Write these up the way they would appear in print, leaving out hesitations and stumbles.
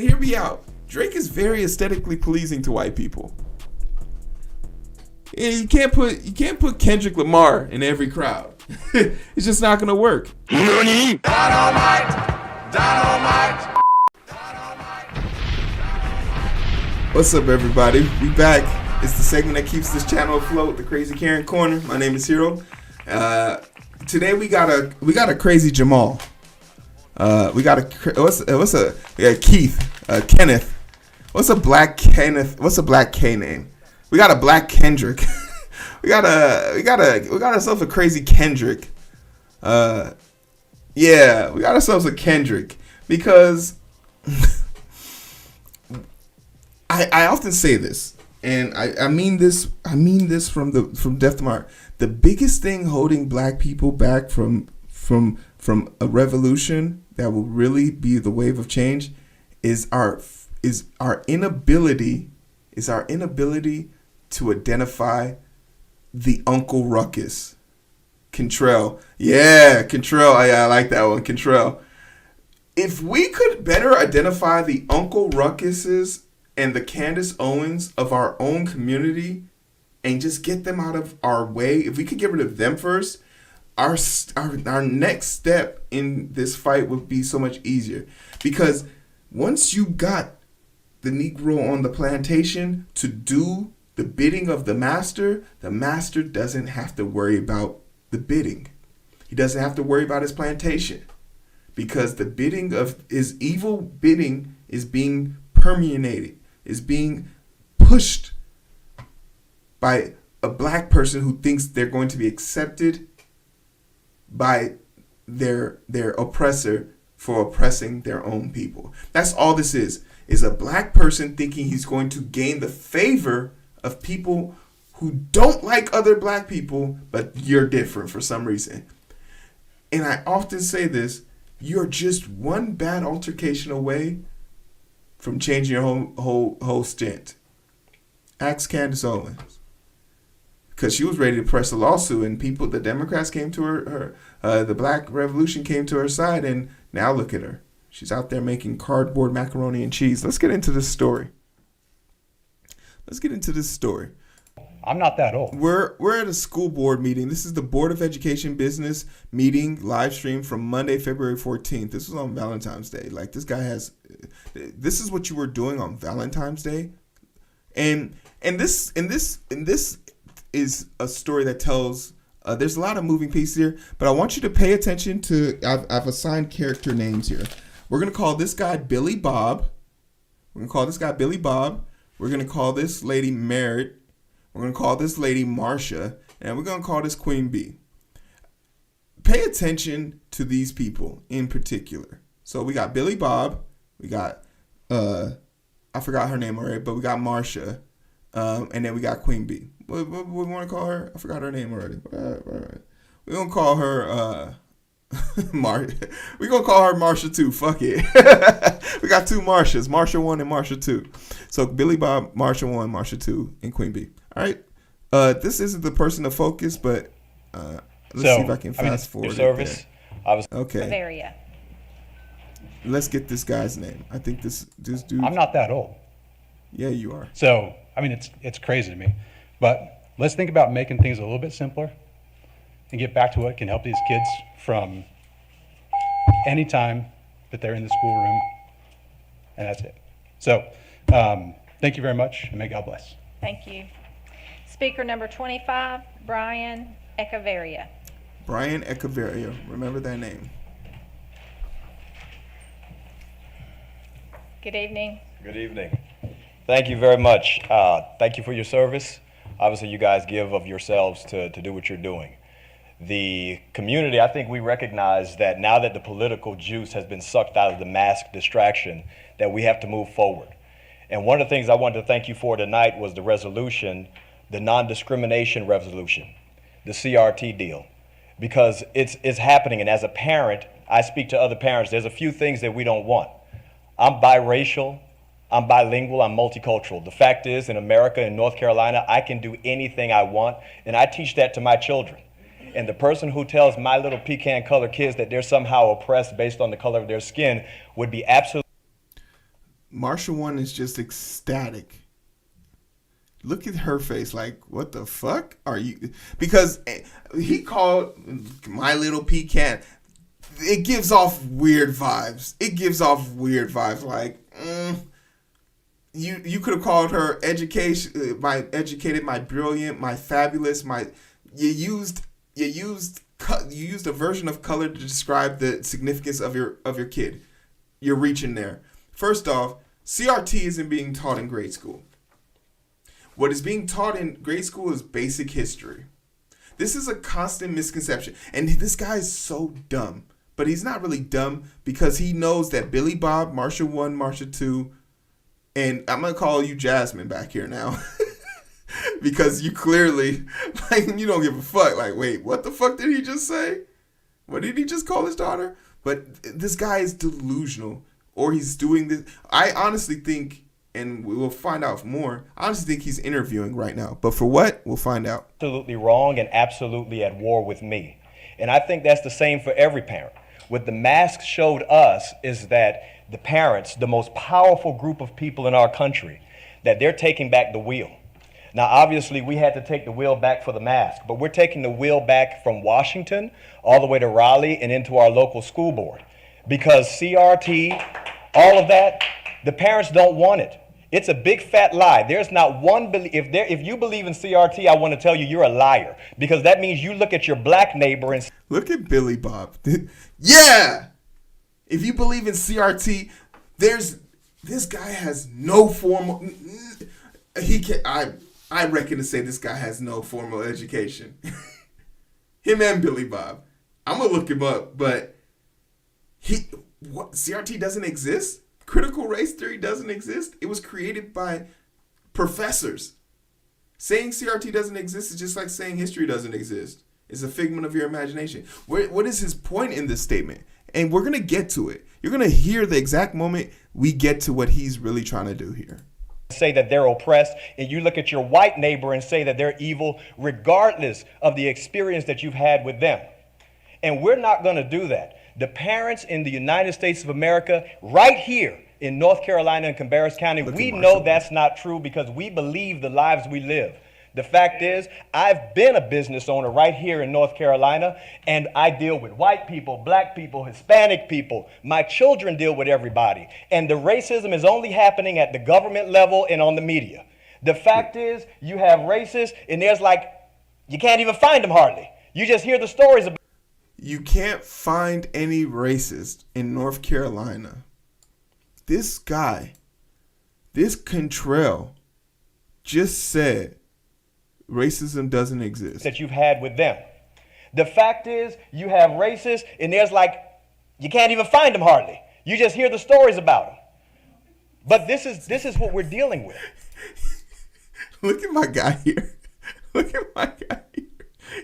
hear me out. Drake is very aesthetically pleasing to white people. And you can't put Kendrick Lamar in every crowd. It's just not gonna work. Dynamite! Dynamite! What's up, everybody? We back. It's the segment that keeps this channel afloat, the Crazy Karen Corner. My name is Heero. Today we got a crazy Jamal. Kenneth. What's a black Kenneth? What's a black K name? We got a black Kendrick. we got ourselves a crazy Kendrick. Yeah, we got ourselves a Kendrick because I often say this, and I mean this from depth of my heart. The biggest thing holding black people back from a revolution that will really be the wave of change is our inability to identify the Uncle Ruckus. Contrell. Yeah, Contrell. I like that one. Contrell. If we could better identify the Uncle Ruckuses and the Candace Owens of our own community and just get them out of our way, if we could get rid of them first, our next step in this fight would be so much easier. Because once you got the Negro on the plantation to do the bidding of the master doesn't have to worry about the bidding. He doesn't have to worry about his plantation because the bidding of his evil bidding is being permeated, is being pushed by a black person who thinks they're going to be accepted by their oppressor for oppressing their own people. That's all this is a black person thinking he's going to gain the favor of people who don't like other black people, but you're different for some reason. And I often say this, you're just one bad altercation away from changing your whole stint. Ask Candace Owens. Because she was ready to press a lawsuit, and the Democrats came to her, the Black Revolution came to her side, and now look at her. She's out there making cardboard macaroni and cheese. Let's get into this story. I'm not that old. We're at a school board meeting. This is the Board of Education business meeting live stream from Monday, February 14th. This was on Valentine's Day. Like, this is what you were doing on Valentine's Day. And this is a story that tells, there's a lot of moving pieces here, but I want you to pay attention to, I've assigned character names here. We're going to call this guy Billy Bob. We're going to call this lady Merritt. We're going to call this lady Marcia. And we're going to call this Queen Bee. Pay attention to these people in particular. So we got Billy Bob. We got, I forgot her name already, but we got Marcia. And then we got Queen Bee. What we want to call her? I forgot her name already. All right. We're going to call her we're going to call her Marcia 2. Fuck it. We got two Marcias. Marcia 1 and Marcia 2. So Billy Bob, Marcia 1, Marcia 2, and Queen Bee. All right. This isn't the person to focus, but let's see if I can fast forward. Your service. Okay. Echevarria. Let's get this guy's name. I think this dude. I'm not that old. Yeah, you are. So, it's crazy to me. But let's think about making things a little bit simpler and get back to what can help these kids from any time that they're in the schoolroom. And that's it. So, thank you very much, and may God bless. Thank you. Speaker number 25, Brian Echevarria. Brian Echevarria. Remember that name. Good evening. Good evening. Thank you very much. Thank you for your service. Obviously, you guys give of yourselves to do what you're doing. The community, I think we recognize that now that the political juice has been sucked out of the mask distraction, that we have to move forward. And one of the things I wanted to thank you for tonight was the resolution, the non-discrimination resolution, the CRT deal, because it's happening. And as a parent, I speak to other parents, there's a few things that we don't want. I'm biracial, I'm bilingual, I'm multicultural. The fact is, in America, in North Carolina, I can do anything I want, and I teach that to my children. And the person who tells my little pecan colored kids that they're somehow oppressed based on the color of their skin would be absolutely... Marsha 1 is just ecstatic. Look at her face, like, what the fuck are you? Because he called My Little Pecan. It gives off weird vibes. Like, you could have called her education, my educated, my brilliant, my fabulous, my. You used a version of color to describe the significance of your kid. You're reaching there. First off, CRT isn't being taught in grade school. What is being taught in grade school is basic history. This is a constant misconception. And this guy is so dumb. But he's not really dumb because he knows that Billy Bob, Marsha 1, Marsha 2, and I'm going to call you Jasmine back here now. Because you clearly, like, you don't give a fuck. Like, wait, what the fuck did he just say? What did he just call his daughter? But this guy is delusional. Or he's doing this. I honestly think, and we will find out more, I honestly think he's interviewing right now. But for what? We'll find out. Absolutely wrong and absolutely at war with me. And I think that's the same for every parent. What the mask showed us is that the parents, the most powerful group of people in our country, that they're taking back the wheel. Now, obviously, we had to take the wheel back for the mask, but we're taking the wheel back from Washington all the way to Raleigh and into our local school board. Because CRT, all of that, the parents don't want it. It's a big fat lie. There's not one, if you believe in CRT, I want to tell you you're a liar. Because that means you look at your black neighbor and... Look at Billy Bob. Yeah! If you believe in CRT, this guy has no formal... I reckon to say this guy has no formal education. Him and Billy Bob. I'm going to look him up, but CRT doesn't exist? Critical race theory doesn't exist? It was created by professors. Saying CRT doesn't exist is just like saying history doesn't exist. It's a figment of your imagination. What is his point in this statement? And we're going to get to it. You're going to hear the exact moment we get to what he's really trying to do here. Say that they're oppressed, and you look at your white neighbor and say that they're evil, regardless of the experience that you've had with them. And we're not going to do that. The parents in the United States of America, right here in North Carolina and Cabarrus County, we know that's not true because we believe the lives we live. The fact is, I've been a business owner right here in North Carolina, and I deal with white people, black people, Hispanic people. My children deal with everybody. And the racism is only happening at the government level and on the media. The fact is, you have racists, and there's like, you can't even find them hardly. You just hear the stories about. You can't find any racist in North Carolina. This guy, this Cantrell, just said racism doesn't exist. That you've had with them. The fact is, you have racists, and there's like, you can't even find them hardly. You just hear the stories about them. But this is what we're dealing with. Look at my guy here. Look at my guy here.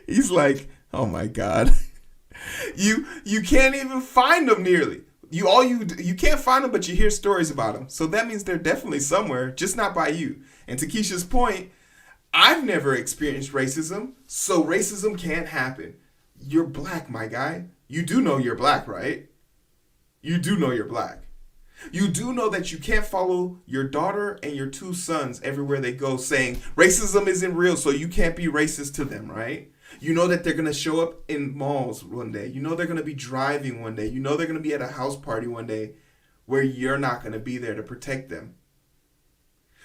He's like, oh my God. You can't even find them nearly. You can't find them, but you hear stories about them. So that means they're definitely somewhere, just not by you. And to Keisha's point, I've never experienced racism, so racism can't happen. You're black, my guy. You do know you're black, right? You do know you're black. You do know that you can't follow your daughter and your two sons everywhere they go saying racism isn't real, so you can't be racist to them, right? You know that they're going to show up in malls one day. You know they're going to be driving one day. You know they're going to be at a house party one day where you're not going to be there to protect them.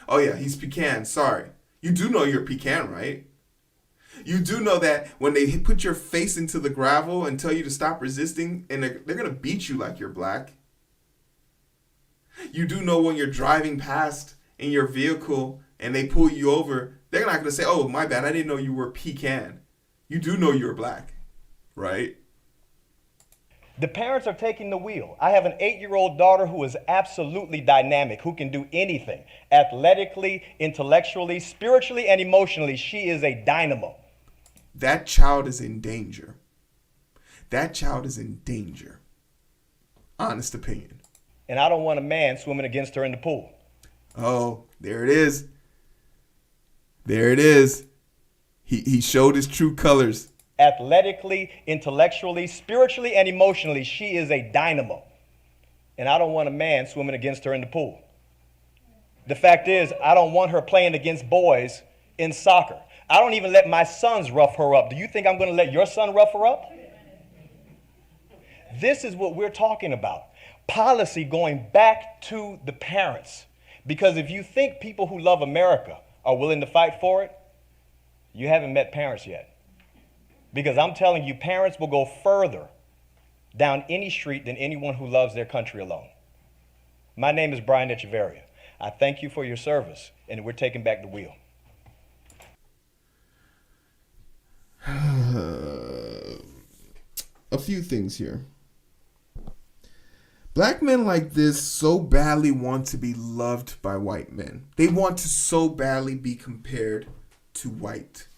Oh yeah, he's pecan, sorry. You do know you're pecan, right? You do know that when they put your face into the gravel and tell you to stop resisting, and they're going to beat you like you're black. You do know when you're driving past in your vehicle and they pull you over, they're not going to say, oh, my bad, I didn't know you were pecan. You do know you're black, right? The parents are taking the wheel. I have an 8-year-old daughter who is absolutely dynamic, who can do anything. Athletically, intellectually, spiritually, and emotionally, she is a dynamo. That child is in danger. That child is in danger. Honest opinion. And I don't want a man swimming against her in the pool. Oh, there it is. There it is. He showed his true colors. Athletically, intellectually, spiritually, and emotionally, she is a dynamo. And I don't want a man swimming against her in the pool. The fact is, I don't want her playing against boys in soccer. I don't even let my sons rough her up. Do you think I'm going to let your son rough her up? This is what we're talking about. Policy going back to the parents. Because if you think people who love America are willing to fight for it, you haven't met parents yet. Because I'm telling you, parents will go further down any street than anyone who loves their country alone. My name is Brian Echevarria. I thank you for your service, and we're taking back the wheel. A few things here. Black men like this so badly want to be loved by white men. They want to so badly be compared to white.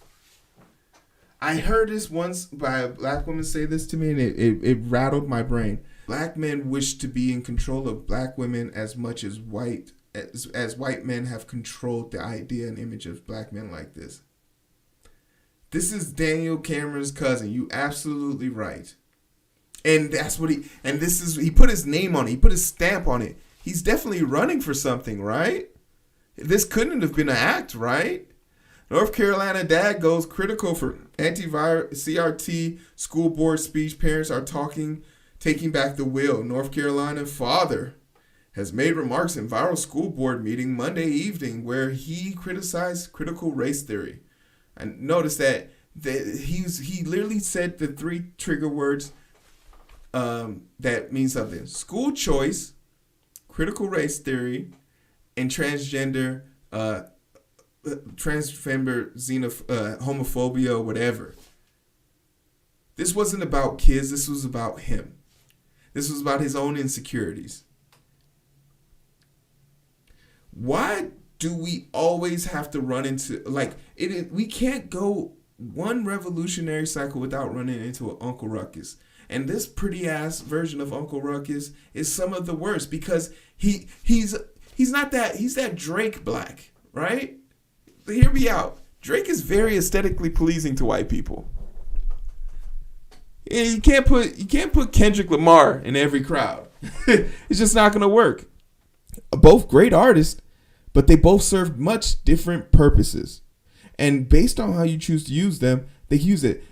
I heard this once by a black woman say this to me, and it rattled my brain. Black men wish to be in control of black women as much as white men have controlled the idea and image of black men like this. This is Daniel Cameron's cousin. You absolutely right. And that's what he put his name on it. He put his stamp on it. He's definitely running for something, right? This couldn't have been an act, right? North Carolina dad goes critical for anti-virus CRT school board speech. Parents are taking back the wheel. North Carolina father has made remarks in viral school board meeting Monday evening where he criticized critical race theory. And notice that he literally said the 3 trigger words that mean something: school choice, critical race theory, and transgender, homophobia, whatever. This wasn't about kids. This was about him. This was about his own insecurities. Why do we always have to run into we can't go one revolutionary cycle without running into an Uncle Ruckus? And this pretty ass version of Uncle Ruckus is some of the worst because he's that Drake black, right? Hear me out. Drake is very aesthetically pleasing to white people. And you can't put Kendrick Lamar in every crowd. It's just not gonna work. Both great artists, but they both serve much different purposes. And based on how you choose to use them, they use it.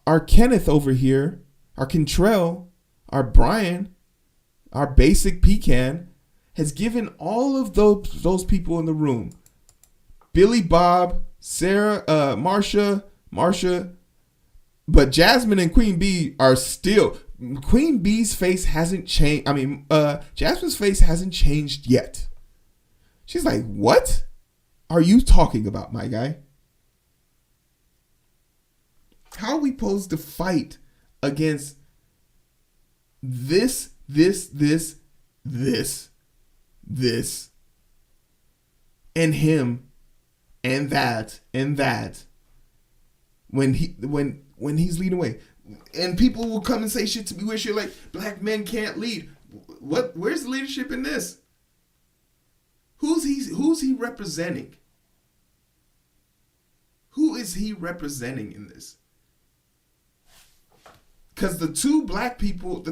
Our Kenneth over here, our Kentrell, our Brian, our basic pecan, has given all of those people in the room, Billy Bob, Sarah, Marsha, but Jasmine and Queen Bee are still. Queen Bee's face hasn't changed. Jasmine's face hasn't changed yet. She's like, what are you talking about, my guy? How are we supposed to fight against this, and him, and that, when he's leading away? And people will come and say shit to me where you're like, black men can't lead. What? Where's the leadership in this? Who's he representing? Who is he representing in this? Because the 3 black people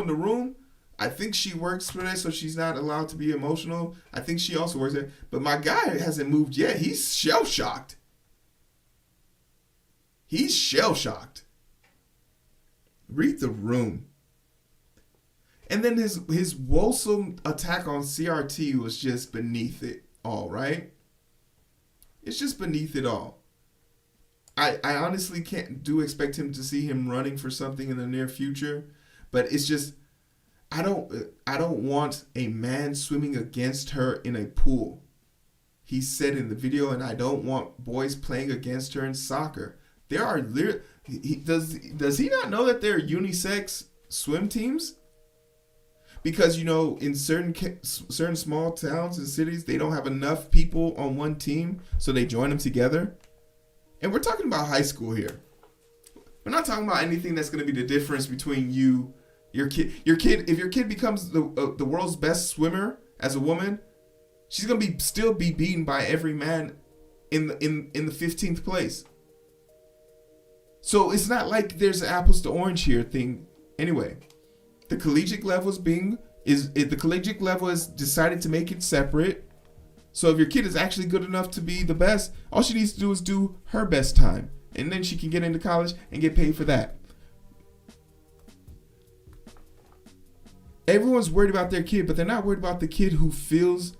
in the room, I think she works for that, so she's not allowed to be emotional. I think she also works there. But my guy hasn't moved yet. He's shell-shocked. Read the room. And then his wholesome attack on CRT was just beneath it all, right? It's just beneath it all. I honestly expect him to see him running for something in the near future, but it's just I don't want a man swimming against her in a pool. He said in the video, and I don't want boys playing against her in soccer. There are does he not know that there are unisex swim teams? Because in certain small towns and cities, they don't have enough people on one team, so they join them together. And we're talking about high school here. We're not talking about anything that's going to be the difference between your kid. If your kid becomes the world's best swimmer as a woman, she's going to still be beaten by every man in the 15th place. So it's not like there's an apples to orange here thing. Anyway, the collegiate level is being If the collegiate level has decided to make it separate, so if your kid is actually good enough to be the best, all she needs to do is do her best time, and then she can get into college and get paid for that. Everyone's worried about their kid, but they're not worried about the kid who feels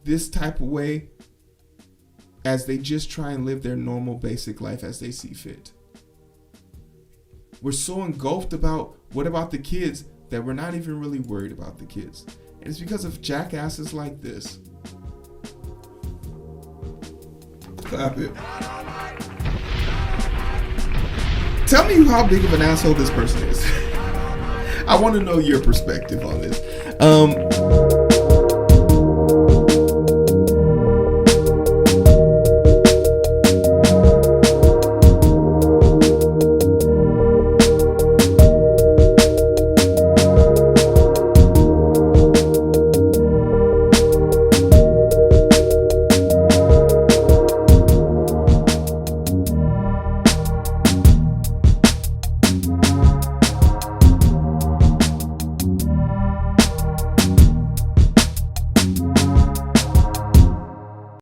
this type of way as they just try and live their normal basic life as they see fit. We're so engulfed about what about the kids that we're not even really worried about the kids. And it's because of jackasses like this. Clap it. Tell me how big of an asshole this person is. I want to know your perspective on this.